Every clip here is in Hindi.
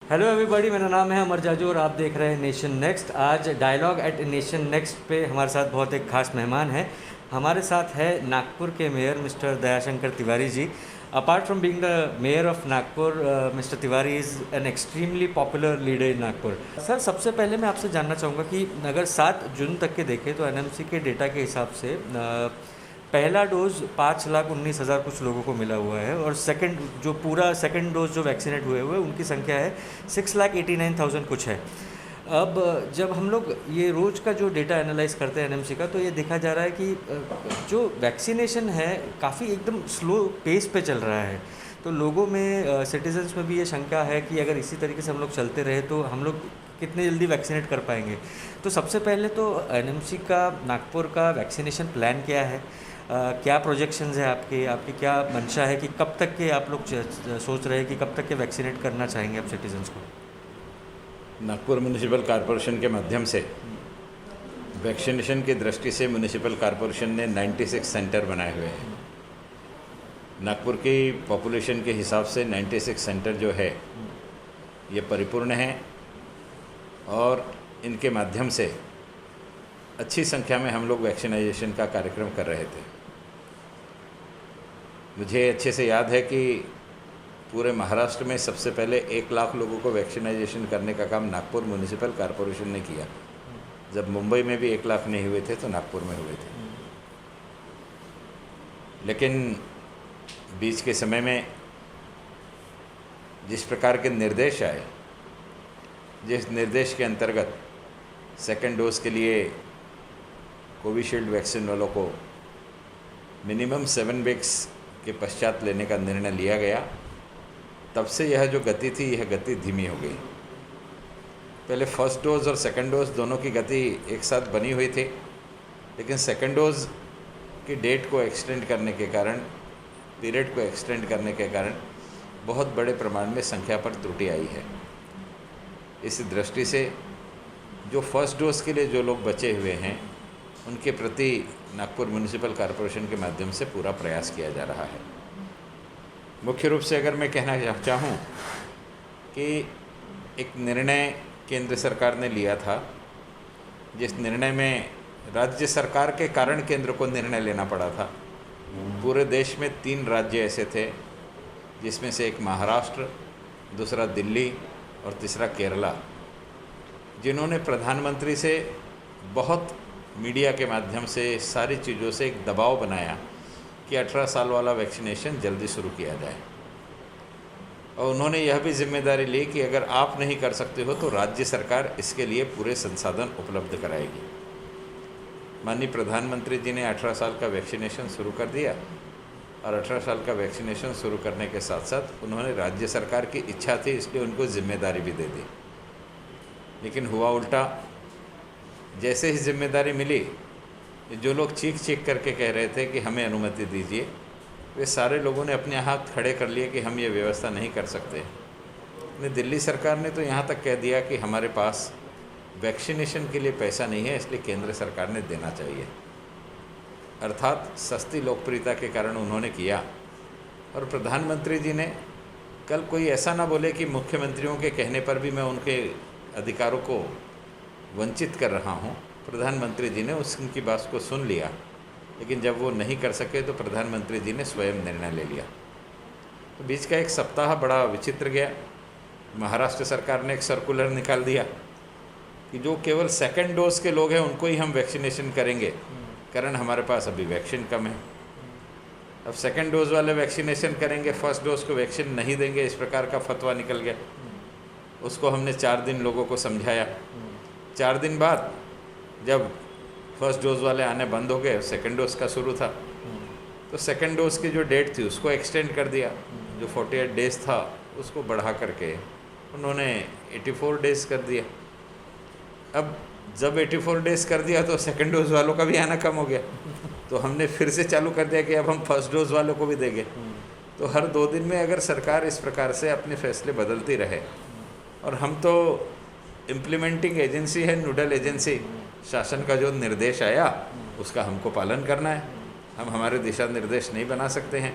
हेलो एवरीबॉडी, मेरा नाम है अमर जाजू और आप देख रहे हैं नेशन नेक्स्ट। आज डायलॉग एट नेशन नेक्स्ट पे हमारे साथ बहुत एक खास मेहमान है। हमारे साथ है नागपुर के mayor mister Dayashankar Tiwari ji. Apart from being the mayor of Nagpur, mister Tiwari is an extremely popular leader in Nagpur. Sir, सबसे पहले मैं आपसे जानना चाहूँगा कि अगर 7 जून तक के देखें तो एनएमसी के डेटा के हिसाब से पहला डोज 5,19,000 कुछ लोगों को मिला हुआ है और सेकंड डोज जो वैक्सीनेट हुए उनकी संख्या है 6,89,000 कुछ है। अब जब हम लोग ये रोज़ का जो डेटा एनालाइज करते हैं एनएमसी का, तो ये देखा जा रहा है कि जो वैक्सीनेशन है काफ़ी एकदम स्लो पेस पे चल रहा है। तो लोगों में, सिटीजन्स में भी ये शंका है कि अगर इसी तरीके से हम लोग चलते रहे तो हम लोग कितने जल्दी वैक्सीनेट कर पाएंगे। तो सबसे पहले तो एनएमसी का नागपुर का वैक्सीनेशन प्लान क्या है, क्या प्रोजेक्शंस है आपकी क्या मंशा है कि कब तक के आप लोग सोच रहे हैं कि कब तक के वैक्सीनेट करना चाहेंगे आप सिटीजन्स को? नागपुर म्यूनिसिपल कॉरपोरेशन के माध्यम से वैक्सीनेशन की दृष्टि से म्यूनिसिपल कॉरपोरेशन ने 96 सेंटर बनाए हुए हैं। नागपुर की पॉपुलेशन के हिसाब से 96 सेंटर जो है ये परिपूर्ण हैं और इनके माध्यम से अच्छी संख्या में हम लोग वैक्सीनाइजेशन का कार्यक्रम कर रहे थे। मुझे अच्छे से याद है कि पूरे महाराष्ट्र में सबसे पहले 1 लाख लोगों को वैक्सीनाइजेशन करने का काम नागपुर म्यूनिसिपल कॉरपोरेशन ने किया। जब मुंबई में भी 1 लाख नहीं हुए थे तो नागपुर में हुए थे। लेकिन बीच के समय में जिस प्रकार के निर्देश आए, जिस निर्देश के अंतर्गत सेकेंड डोज के लिए कोविशील्ड वैक्सीन वालों को मिनिमम 7 वीक्स के पश्चात लेने का निर्णय लिया गया, तब से यह जो गति थी यह गति धीमी हो गई। पहले फर्स्ट डोज और सेकंड डोज दोनों की गति एक साथ बनी हुई थी, लेकिन सेकंड डोज की डेट को एक्सटेंड करने के कारण, पीरियड को एक्सटेंड करने के कारण बहुत बड़े प्रमाण में संख्या पर त्रुटि आई है। इस दृष्टि से जो फर्स्ट डोज के लिए जो लोग बचे हुए हैं उनके प्रति नागपुर म्यूनिसिपल कॉरपोरेशन के माध्यम से पूरा प्रयास किया जा रहा है। मुख्य रूप से अगर मैं कहना चाहूँ कि एक निर्णय केंद्र सरकार ने लिया था, जिस निर्णय में राज्य सरकार के कारण केंद्र को निर्णय लेना पड़ा था। पूरे देश में 3 राज्य ऐसे थे जिसमें से एक महाराष्ट्र, दूसरा दिल्ली और तीसरा केरला, जिन्होंने प्रधानमंत्री से बहुत मीडिया के माध्यम से सारी चीज़ों से एक दबाव बनाया कि 18 साल वाला वैक्सीनेशन जल्दी शुरू किया जाए। और उन्होंने यह भी जिम्मेदारी ली कि अगर आप नहीं कर सकते हो तो राज्य सरकार इसके लिए पूरे संसाधन उपलब्ध कराएगी। माननीय प्रधानमंत्री जी ने 18 साल का वैक्सीनेशन शुरू कर दिया और 18 साल का वैक्सीनेशन शुरू करने के साथ साथ उन्होंने राज्य सरकार की इच्छा थी इसलिए उनको जिम्मेदारी भी दे दी। लेकिन हुआ उल्टा। जैसे ही जिम्मेदारी मिली, जो लोग चीख करके कह रहे थे कि हमें अनुमति दीजिए, वे सारे लोगों ने अपने हाथ खड़े कर लिए कि हम ये व्यवस्था नहीं कर सकते। दिल्ली सरकार ने तो यहाँ तक कह दिया कि हमारे पास वैक्सीनेशन के लिए पैसा नहीं है, इसलिए केंद्र सरकार ने देना चाहिए। अर्थात सस्ती लोकप्रियता के कारण उन्होंने किया। और प्रधानमंत्री जी ने कल कोई ऐसा ना बोले कि मुख्यमंत्रियों के कहने पर भी मैं उनके अधिकारों को वंचित कर रहा हूँ। प्रधानमंत्री जी ने उनकी बात को सुन लिया, लेकिन जब वो नहीं कर सके तो प्रधानमंत्री जी ने स्वयं निर्णय ले लिया। तो बीच का एक सप्ताह बड़ा विचित्र गया। महाराष्ट्र सरकार ने एक सर्कुलर निकाल दिया कि जो केवल सेकंड डोज के लोग हैं उनको ही हम वैक्सीनेशन करेंगे, कारण हमारे पास अभी वैक्सीन कम है। अब सेकंड डोज वाले वैक्सीनेशन करेंगे, फर्स्ट डोज को वैक्सीन नहीं देंगे, इस प्रकार का फतवा निकल गया। उसको हमने 4 दिन लोगों को समझाया। 4 दिन बाद जब फर्स्ट डोज वाले आने बंद हो गए, सेकंड डोज का शुरू था, तो सेकंड डोज की जो डेट थी उसको एक्सटेंड कर दिया। जो 48 डेज था उसको बढ़ा करके उन्होंने 84 डेज कर दिया। अब जब 84 डेज कर दिया तो सेकंड डोज वालों का भी आना कम हो गया, तो हमने फिर से चालू कर दिया कि अब हम फर्स्ट डोज वालों को भी देंगे। तो हर 2 दिन में अगर सरकार इस प्रकार से अपने फैसले बदलती रहे, और हम तो इम्प्लीमेंटिंग एजेंसी है, नोडल एजेंसी, शासन का जो निर्देश आया उसका हमको पालन करना है। हम हमारे दिशा निर्देश नहीं बना सकते हैं।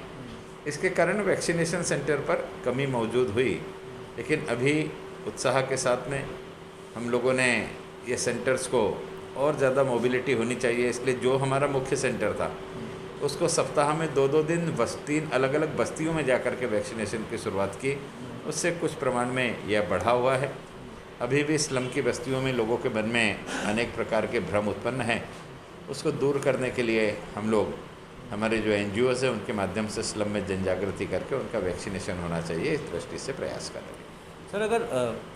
इसके कारण वैक्सीनेशन सेंटर पर कमी मौजूद हुई, लेकिन अभी उत्साह के साथ में हम लोगों ने ये सेंटर्स को और ज़्यादा मोबिलिटी होनी चाहिए, इसलिए जो हमारा मुख्य सेंटर था उसको सप्ताह में 2-2 दिन 3 अलग अलग बस्तियों में जा कर के वैक्सीनेशन की शुरुआत की। उससे कुछ प्रमाण में यह बढ़ा हुआ है। अभी भी स्लम की बस्तियों में लोगों के मन में अनेक प्रकार के भ्रम उत्पन्न हैं, उसको दूर करने के लिए हम लोग हमारे जो NGOs हैं उनके माध्यम से स्लम में जन जागृति करके उनका वैक्सीनेशन होना चाहिए, इस दृष्टि से प्रयास कर रहे हैं। सर, अगर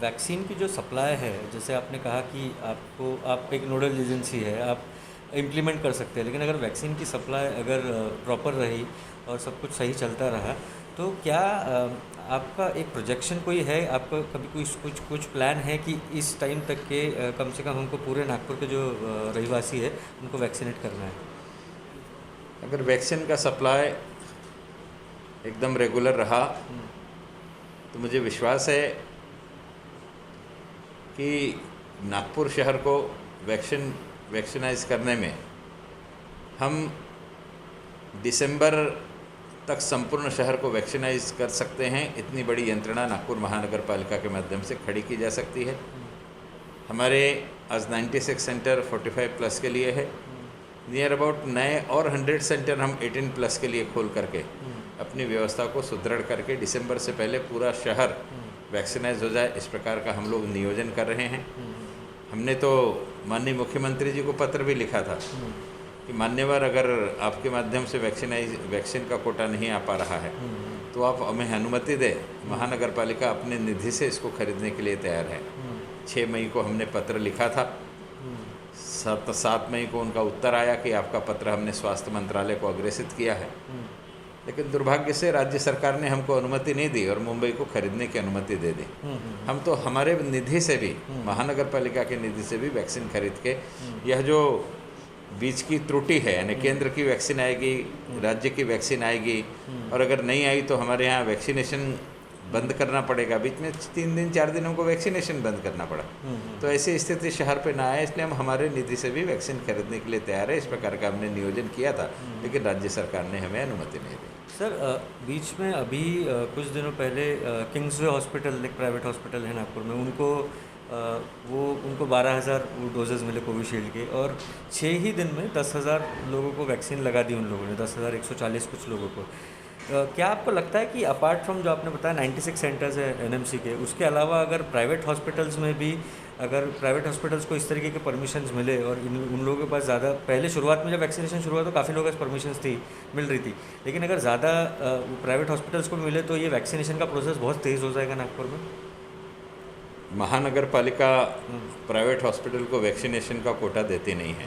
वैक्सीन की जो सप्लाई है, जैसे आपने कहा कि आप एक नोडल एजेंसी है, आप इम्प्लीमेंट कर सकते हैं, लेकिन अगर वैक्सीन की सप्लाई अगर प्रॉपर रही और सब कुछ सही चलता रहा, तो क्या आपका एक प्रोजेक्शन कोई है, आपका कभी कुछ प्लान है कि इस टाइम तक के कम से कम हमको पूरे नागपुर के जो रहिवासी है उनको वैक्सीनेट करना है? अगर वैक्सीन का सप्लाई एकदम रेगुलर रहा तो मुझे विश्वास है कि नागपुर शहर को वैक्सीनाइज करने में हम दिसंबर तक संपूर्ण शहर को वैक्सीनाइज कर सकते हैं। इतनी बड़ी यंत्रणा नागपुर महानगर पालिका के माध्यम से खड़ी की जा सकती है। हमारे आज 96 सेंटर 45+ के लिए है, नियर अबाउट नए और 100 सेंटर हम 18+ के लिए खोल करके अपनी व्यवस्था को सुदृढ़ करके दिसंबर से पहले पूरा शहर वैक्सीनाइज हो जाए, इस प्रकार का हम लोग नियोजन कर रहे हैं। हमने तो माननीय मुख्यमंत्री जी को पत्र भी लिखा था कि मान्यवर, अगर आपके माध्यम से वैक्सीन का कोटा नहीं आ पा रहा है तो आप हमें अनुमति दें, महानगर पालिका अपने निधि से इसको खरीदने के लिए तैयार है। 6 मई को हमने पत्र लिखा था, 7 मई को उनका उत्तर आया कि आपका पत्र हमने स्वास्थ्य मंत्रालय को अग्रेसित किया है, लेकिन दुर्भाग्य से राज्य सरकार ने हमको अनुमति नहीं दी और मुंबई को खरीदने की अनुमति दे दी। हम तो हमारे निधि से भी, महानगर पालिका के निधि से भी वैक्सीन खरीद के, यह जो बीच की त्रुटि है, यानी केंद्र की वैक्सीन आएगी, राज्य की वैक्सीन आएगी, और अगर नहीं आई तो हमारे यहाँ वैक्सीनेशन बंद करना पड़ेगा। बीच में 3 दिन 4 दिन हमको वैक्सीनेशन बंद करना पड़ा। तो ऐसी स्थिति शहर पे ना आए, इसलिए हम हमारे निधि से भी वैक्सीन खरीदने के लिए तैयार है। इस प्रकार का हमने नियोजन किया था, लेकिन राज्य सरकार ने हमें अनुमति नहीं दी। सर, बीच में अभी कुछ दिनों पहले किंग्सवे हॉस्पिटल, एक प्राइवेट हॉस्पिटल है नागपुर में, उनको 12,000 डोजेज़ मिले कोविशील्ड के, और 6 ही दिन में 10,000 लोगों को वैक्सीन लगा दी उन लोगों ने, 10,140 कुछ लोगों को। क्या आपको लगता है कि अपार्ट फ्रॉम जो आपने बताया 96 सेंटर्स है NMC के, उसके अलावा अगर प्राइवेट हॉस्पिटल्स में भी, अगर प्राइवेट हॉस्पिटल्स को इस तरीके के परमिशंस मिले, और उन लोगों के पास ज़्यादा, पहले शुरुआत में जब वैक्सीनेशन शुरू हुआ तो काफ़ी लोगों के पास परमिशंस मिल रही थी, लेकिन अगर ज़्यादा प्राइवेट हॉस्पिटल्स को मिले तो ये वैक्सीनेशन का प्रोसेस बहुत तेज़ हो जाएगा नागपुर में? महानगर पालिका प्राइवेट हॉस्पिटल को वैक्सीनेशन का कोटा देती नहीं है।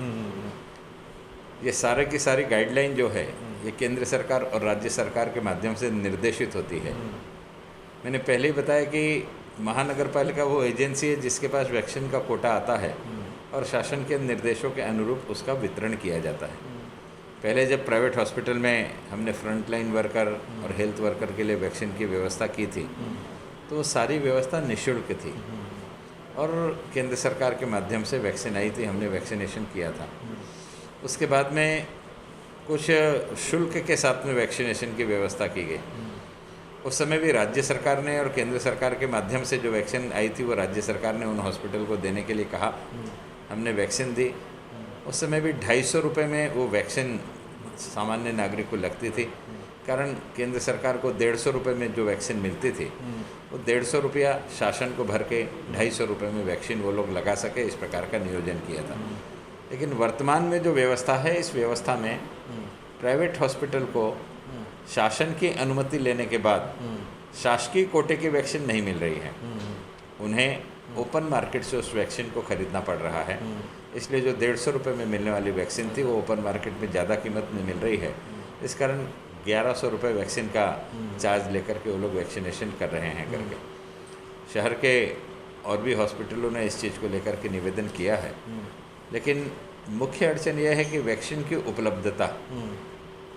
ये सारे की सारी गाइडलाइन जो है ये केंद्र सरकार और राज्य सरकार के माध्यम से निर्देशित होती है। मैंने पहले ही बताया कि महानगर पालिका वो एजेंसी है जिसके पास वैक्सीन का कोटा आता है और शासन के निर्देशों के अनुरूप उसका वितरण किया जाता है। पहले जब प्राइवेट हॉस्पिटल में हमने फ्रंटलाइन वर्कर और हेल्थ वर्कर के लिए वैक्सीन की व्यवस्था की थी, तो वो सारी व्यवस्था निःशुल्क थी और केंद्र सरकार के माध्यम से वैक्सीन आई थी, हमने वैक्सीनेशन किया था। उसके बाद में कुछ शुल्क के साथ में वैक्सीनेशन की व्यवस्था की गई। उस समय भी राज्य सरकार ने और केंद्र सरकार के माध्यम से जो वैक्सीन आई थी वो राज्य सरकार ने उन हॉस्पिटल को देने के लिए कहा, हमने वैक्सीन दी। उस समय भी 250 रुपये में वो वैक्सीन सामान्य नागरिक को लगती थी, कारण केंद्र सरकार को 150 रुपये में जो वैक्सीन मिलती थी वो 150 रुपया शासन को भर के 250 रुपये में वैक्सीन वो लोग लगा सके, इस प्रकार का नियोजन किया था। लेकिन वर्तमान में जो व्यवस्था है, इस व्यवस्था में प्राइवेट हॉस्पिटल को शासन की अनुमति लेने के बाद शासकीय कोटे की वैक्सीन नहीं मिल रही है, उन्हें ओपन मार्केट से उस वैक्सीन को खरीदना पड़ रहा है। इसलिए जो 150 रुपये में मिलने वाली वैक्सीन थी वो ओपन मार्केट में ज़्यादा कीमत में मिल रही है। इस कारण 1100 रुपये वैक्सीन का चार्ज लेकर के वो लोग वैक्सीनेशन कर रहे हैं करके। शहर के और भी हॉस्पिटलों ने इस चीज़ को लेकर के निवेदन किया है, लेकिन मुख्य अड़चन यह है कि वैक्सीन की उपलब्धता,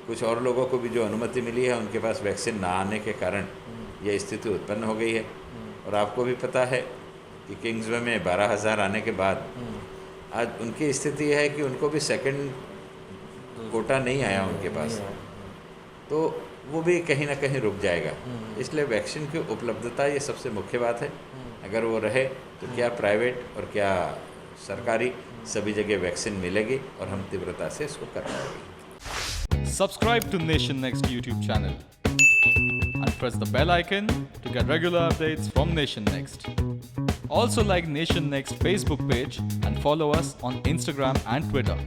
कुछ और लोगों को भी जो अनुमति मिली है उनके पास वैक्सीन ना आने के कारण यह स्थिति उत्पन्न हो गई है। और आपको भी पता है कि किंग्सवे में 12,000 आने के बाद आज उनकी स्थिति यह है कि उनको भी सेकंड कोटा नहीं आया उनके पास, तो वो भी कहीं ना कहीं रुक जाएगा। इसलिए वैक्सीन की उपलब्धता ये सबसे मुख्य बात है। अगर वो रहे तो क्या प्राइवेट और क्या सरकारी सभी जगह वैक्सीन मिलेगी और हम तीव्रता से इसको कर पाएंगे। Subscribe to Nation Next YouTube channel and press the bell icon to get regular updates from Nation Next. Also like Nation Next Facebook page and follow us on Instagram and Twitter.